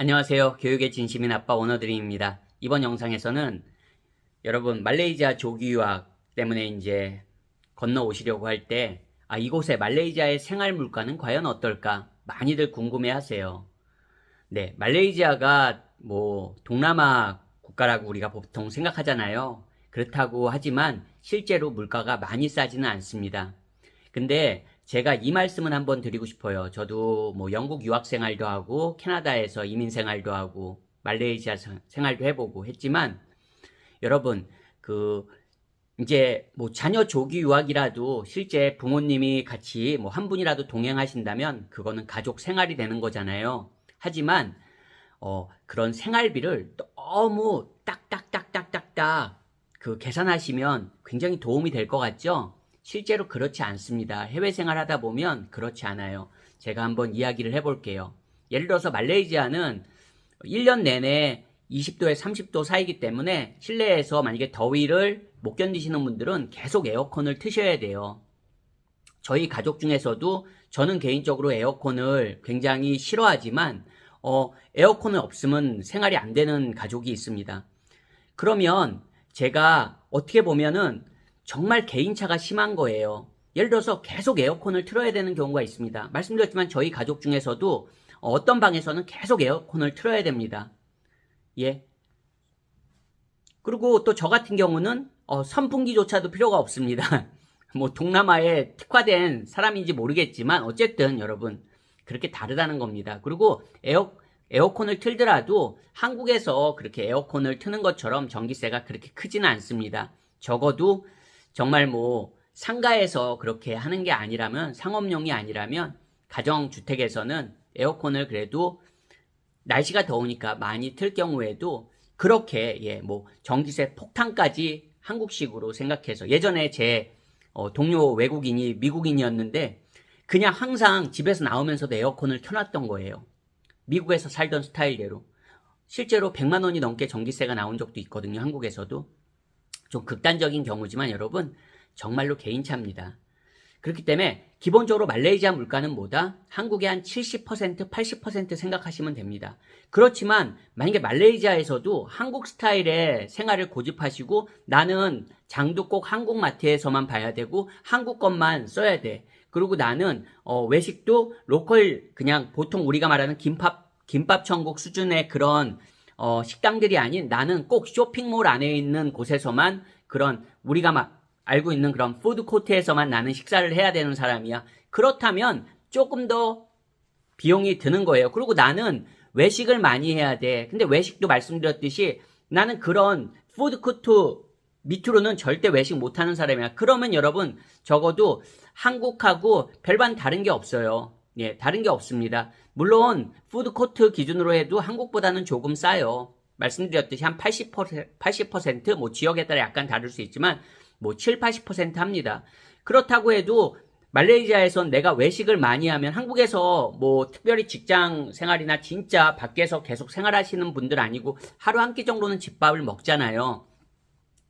안녕하세요. 교육의 진심인 아빠 원어드림입니다. 이번 영상에서는 여러분 말레이시아 조기 유학 때문에 이제 건너오시려고 할 때 이곳의 말레이시아의 생활 물가는 과연 어떨까 많이들 궁금해 하세요. 네, 말레이시아가 뭐 동남아 국가라고 우리가 보통 생각하잖아요. 그렇다고 하지만 실제로 물가가 많이 싸지는 않습니다. 근데 제가 이 말씀은 한번 드리고 싶어요. 저도 뭐 영국 유학 생활도 하고 캐나다에서 이민 생활도 하고 말레이시아 생활도 해보고 했지만 여러분 이제 뭐 자녀 조기 유학이라도 실제 부모님이 같이 뭐 한 분이라도 동행하신다면 그거는 가족 생활이 되는 거잖아요. 하지만 그런 생활비를 너무 딱딱딱딱딱딱 계산하시면 굉장히 도움이 될 것 같죠? 실제로 그렇지 않습니다. 해외 생활 하다 보면 그렇지 않아요. 제가 한번 이야기를 해볼게요. 예를 들어서 말레이시아는 1년 내내 20도에 30도 사이기 때문에 실내에서 만약에 더위를 못 견디시는 분들은 계속 에어컨을 트셔야 돼요. 저희 가족 중에서도 저는 개인적으로 에어컨을 굉장히 싫어하지만 에어컨을 없으면 생활이 안 되는 가족이 있습니다. 그러면 제가 어떻게 보면은 정말 개인차가 심한 거예요. 예를 들어서 계속 에어컨을 틀어야 되는 경우가 있습니다. 말씀드렸지만 저희 가족 중에서도 어떤 방에서는 계속 에어컨을 틀어야 됩니다. 예. 그리고 또 저 같은 경우는 선풍기조차도 필요가 없습니다. 뭐 동남아에 특화된 사람인지 모르겠지만 어쨌든 여러분 그렇게 다르다는 겁니다. 그리고 에어컨을 틀더라도 한국에서 그렇게 에어컨을 트는 것처럼 전기세가 그렇게 크지는 않습니다. 적어도 정말 뭐 상가에서 그렇게 하는 게 아니라면 상업용이 아니라면 가정주택에서는 에어컨을 그래도 날씨가 더우니까 많이 틀 경우에도 그렇게 뭐 전기세 폭탄까지 한국식으로 생각해서 예전에 제 동료 외국인이 미국인이었는데 그냥 항상 집에서 나오면서도 에어컨을 켜놨던 거예요. 미국에서 살던 스타일대로. 실제로 100만 원이 넘게 전기세가 나온 적도 있거든요. 한국에서도. 좀 극단적인 경우지만 여러분 정말로 개인차입니다. 그렇기 때문에 기본적으로 말레이시아 물가는 뭐다? 한국의 한 70%, 80% 생각하시면 됩니다. 그렇지만 만약에 말레이시아에서도 한국 스타일의 생활을 고집하시고 나는 장도 꼭 한국 마트에서만 봐야 되고 한국 것만 써야 돼. 그리고 나는 외식도 로컬 그냥 보통 우리가 말하는 김밥 천국 수준의 그런 식당들이 아닌 나는 꼭 쇼핑몰 안에 있는 곳에서만 그런 우리가 알고 있는 그런 푸드코트에서만 나는 식사를 해야 되는 사람이야. 그렇다면 조금 더 비용이 드는 거예요. 그리고 나는 외식을 많이 해야 돼. 근데 외식도 말씀드렸듯이 나는 그런 푸드코트 밑으로는 절대 외식 못하는 사람이야. 그러면 여러분 적어도 한국하고 별반 다른 게 없어요. 예, 다른 게 없습니다. 물론 푸드코트 기준으로 해도 한국보다는 조금 싸요. 말씀드렸듯이 한 80%, 뭐 지역에 따라 약간 다를 수 있지만 뭐 7, 80% 합니다. 그렇다고 해도 말레이시아에선 내가 외식을 많이 하면 한국에서 뭐 특별히 직장 생활이나 진짜 밖에서 계속 생활하시는 분들 아니고 하루 한 끼 정도는 집밥을 먹잖아요.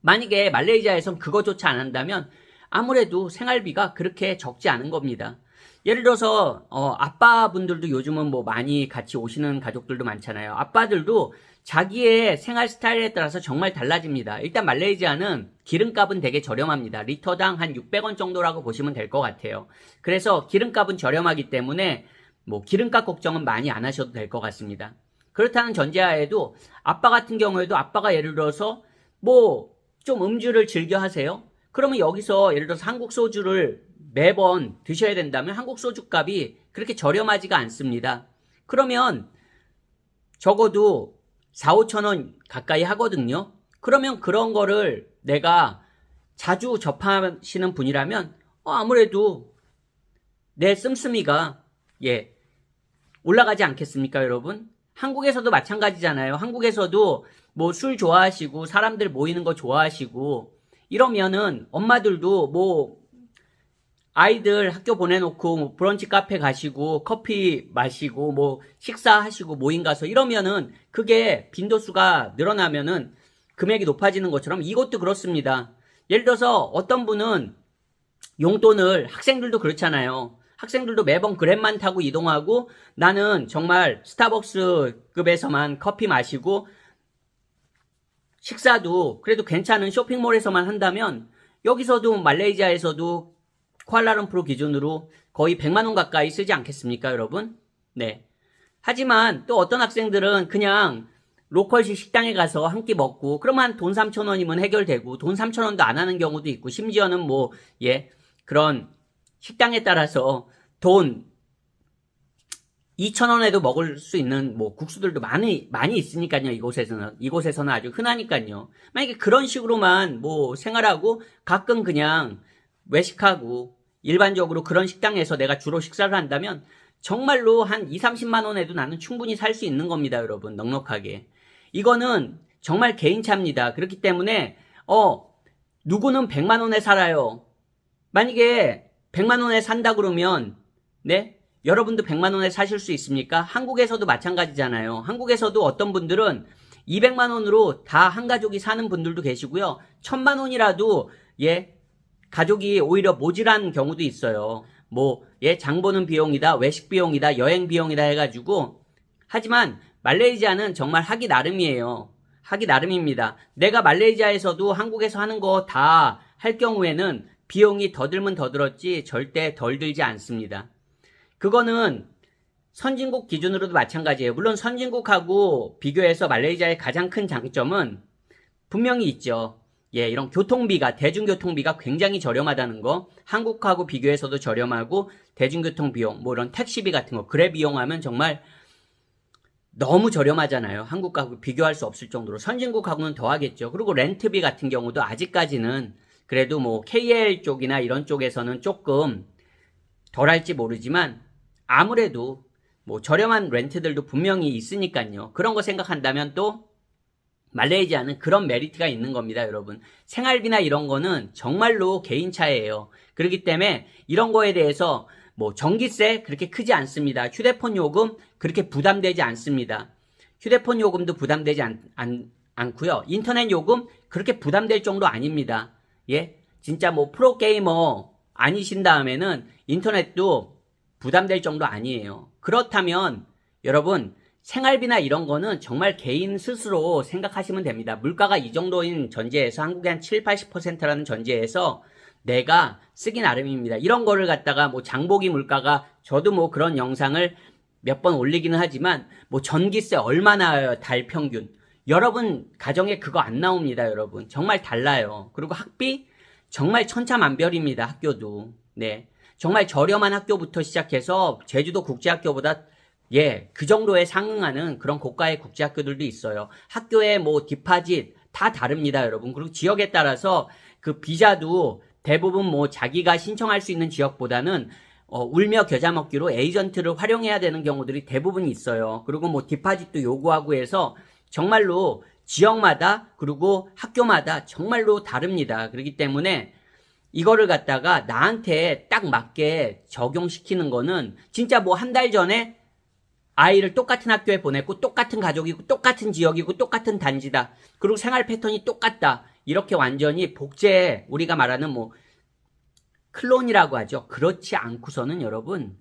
만약에 말레이시아에선 그거조차 안 한다면 아무래도 생활비가 그렇게 적지 않은 겁니다. 예를 들어서 아빠분들도 요즘은 뭐 많이 같이 오시는 가족들도 많잖아요. 아빠들도 자기의 생활 스타일에 따라서 정말 달라집니다. 일단 말레이시아는 기름값은 되게 저렴합니다. 리터당 한 600원 정도라고 보시면 될 것 같아요. 그래서 기름값은 저렴하기 때문에 뭐 기름값 걱정은 많이 안 하셔도 될 것 같습니다. 그렇다는 전제하에도 아빠 같은 경우에도 아빠가 예를 들어서 뭐 좀 음주를 즐겨 하세요. 그러면 여기서 예를 들어서 한국 소주를 매번 드셔야 된다면 한국 소주 값이 그렇게 저렴하지가 않습니다. 그러면 적어도 4, 5천 원 가까이 하거든요. 그러면 그런 거를 내가 자주 접하시는 분이라면 아무래도 내 씀씀이가 올라가지 않겠습니까, 여러분? 한국에서도 마찬가지잖아요. 한국에서도 뭐 술 좋아하시고 사람들 모이는 거 좋아하시고 이러면은 엄마들도 뭐 아이들 학교 보내놓고 뭐 브런치 카페 가시고 커피 마시고 뭐 식사하시고 모임 가서 이러면은 그게 빈도수가 늘어나면은 금액이 높아지는 것처럼 이것도 그렇습니다. 예를 들어서 어떤 분은 용돈을 학생들도 그렇잖아요. 학생들도 매번 그랩만 타고 이동하고 나는 정말 스타벅스급에서만 커피 마시고 식사도 그래도 괜찮은 쇼핑몰에서만 한다면 여기서도 말레이시아에서도 쿠알라룸푸르 기준으로 거의 100만 원 가까이 쓰지 않겠습니까, 여러분? 네. 하지만 또 어떤 학생들은 그냥 로컬식 식당에 가서 한 끼 먹고 그러면 돈 3,000원이면 해결되고 돈 3,000원도 안 하는 경우도 있고 심지어는 뭐 그런 식당에 따라서 돈 2,000원에도 먹을 수 있는 뭐 국수들도 많이 있으니까요. 이곳에서는 아주 흔하니까요. 만약에 그런 식으로만 뭐 생활하고 가끔 그냥 외식하고 일반적으로 그런 식당에서 내가 주로 식사를 한다면 정말로 한 2, 30만 원에도 나는 충분히 살 수 있는 겁니다, 여러분. 넉넉하게. 이거는 정말 개인차입니다. 그렇기 때문에 누구는 100만 원에 살아요. 만약에 100만 원에 산다 그러면 네? 여러분도 100만 원에 사실 수 있습니까? 한국에서도 마찬가지잖아요. 한국에서도 어떤 분들은 200만 원으로 다 한 가족이 사는 분들도 계시고요. 1,000만 원이라도 가족이 오히려 모자란 경우도 있어요. 장 보는 비용이다, 외식 비용이다, 여행 비용이다 해가지고. 하지만 말레이시아는 정말 하기 나름이에요. 하기 나름입니다. 내가 말레이시아에서도 한국에서 하는 거 다 할 경우에는 비용이 더 들면 더 들었지 절대 덜 들지 않습니다. 그거는 선진국 기준으로도 마찬가지예요. 물론 선진국하고 비교해서 말레이시아의 가장 큰 장점은 분명히 있죠. 이런 교통비가, 대중교통비가 굉장히 저렴하다는 거. 한국하고 비교해서도 저렴하고 대중교통 비용, 이런 택시비 같은 거, 그랩 이용하면 정말 너무 저렴하잖아요. 한국하고 비교할 수 없을 정도로. 선진국하고는 더 하겠죠. 그리고 렌트비 같은 경우도 아직까지는 그래도 KL 쪽이나 이런 쪽에서는 조금 덜 할지 모르지만 아무래도 저렴한 렌트들도 분명히 있으니까요. 그런 거 생각한다면 또 말레이시아는 그런 메리트가 있는 겁니다, 여러분. 생활비나 이런 거는 정말로 개인차예요. 그렇기 때문에 이런 거에 대해서 전기세 그렇게 크지 않습니다. 휴대폰 요금 그렇게 부담되지 않습니다. 휴대폰 요금도 부담되지 않고요. 인터넷 요금 그렇게 부담될 정도 아닙니다. 진짜 프로게이머 아니신 다음에는 인터넷도 부담될 정도 아니에요. 그렇다면 여러분 생활비나 이런 거는 정말 개인 스스로 생각하시면 됩니다. 물가가 이 정도인 전제에서 한국의 한 7, 80%라는 전제에서 내가 쓰기 나름입니다. 이런 거를 갖다가 장보기 물가가 저도 그런 영상을 몇 번 올리기는 하지만 전기세 얼마나 나와요, 달 평균. 여러분 가정에 그거 안 나옵니다, 여러분. 정말 달라요. 그리고 학비 정말 천차만별입니다, 학교도. 네. 정말 저렴한 학교부터 시작해서 제주도 국제학교보다 그 정도에 상응하는 그런 고가의 국제학교들도 있어요. 학교의 디파짓 다 다릅니다, 여러분. 그리고 지역에 따라서 그 비자도 대부분 자기가 신청할 수 있는 지역보다는 울며 겨자 먹기로 에이전트를 활용해야 되는 경우들이 대부분 있어요. 그리고 디파짓도 요구하고 해서 정말로 지역마다 그리고 학교마다 정말로 다릅니다. 그렇기 때문에 이거를 갖다가 나한테 딱 맞게 적용시키는 거는 진짜 한 달 전에 아이를 똑같은 학교에 보냈고 똑같은 가족이고 똑같은 지역이고 똑같은 단지다. 그리고 생활 패턴이 똑같다. 이렇게 완전히 복제 우리가 말하는 클론이라고 하죠. 그렇지 않고서는 여러분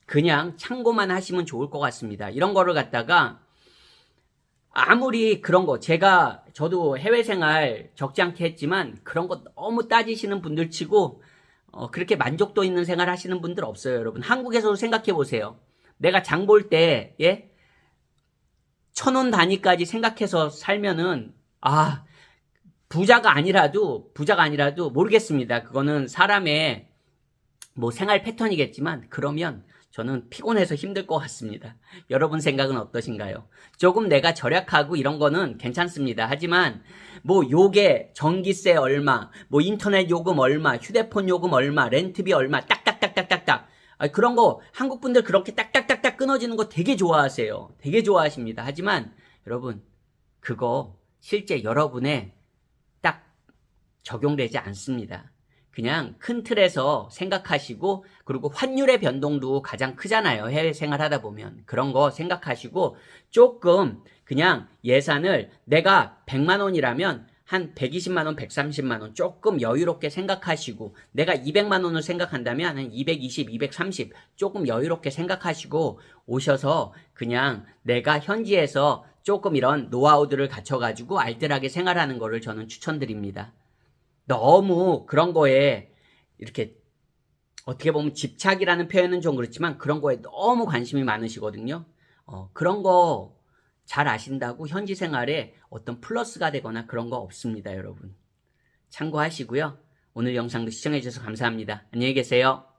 그냥 참고만 하시면 좋을 것 같습니다. 이런 거를 갖다가 아무리 그런 거 저도 해외 생활 적지 않게 했지만 그런 거 너무 따지시는 분들 치고 그렇게 만족도 있는 생활 하시는 분들 없어요, 여러분. 한국에서도 생각해 보세요. 내가 장 볼 때 1,000원 단위까지 생각해서 살면은 부자가 아니라도 모르겠습니다. 그거는 사람의 생활 패턴이겠지만 그러면 저는 피곤해서 힘들 것 같습니다. 여러분 생각은 어떠신가요? 조금 내가 절약하고 이런 거는 괜찮습니다. 하지만 요게 전기세 얼마, 인터넷 요금 얼마, 휴대폰 요금 얼마, 렌트비 얼마 딱딱딱딱딱딱 그런 거 한국 분들 그렇게 딱딱딱딱 끊어지는 거 되게 좋아하세요. 되게 좋아하십니다. 하지만 여러분 그거 실제 여러분의 딱 적용되지 않습니다. 그냥 큰 틀에서 생각하시고 그리고 환율의 변동도 가장 크잖아요. 해외 생활하다 보면. 그런 거 생각하시고 조금 그냥 예산을 내가 100만 원이라면 한 120만 원, 130만 원 조금 여유롭게 생각하시고 내가 200만 원을 생각한다면 한 220, 230 조금 여유롭게 생각하시고 오셔서 그냥 내가 현지에서 조금 이런 노하우들을 갖춰가지고 알뜰하게 생활하는 거를 저는 추천드립니다. 너무 그런 거에 이렇게 어떻게 보면 집착이라는 표현은 좀 그렇지만 그런 거에 너무 관심이 많으시거든요. 그런 거 잘 아신다고 현지 생활에 어떤 플러스가 되거나 그런 거 없습니다, 여러분. 참고하시고요. 오늘 영상도 시청해주셔서 감사합니다. 안녕히 계세요.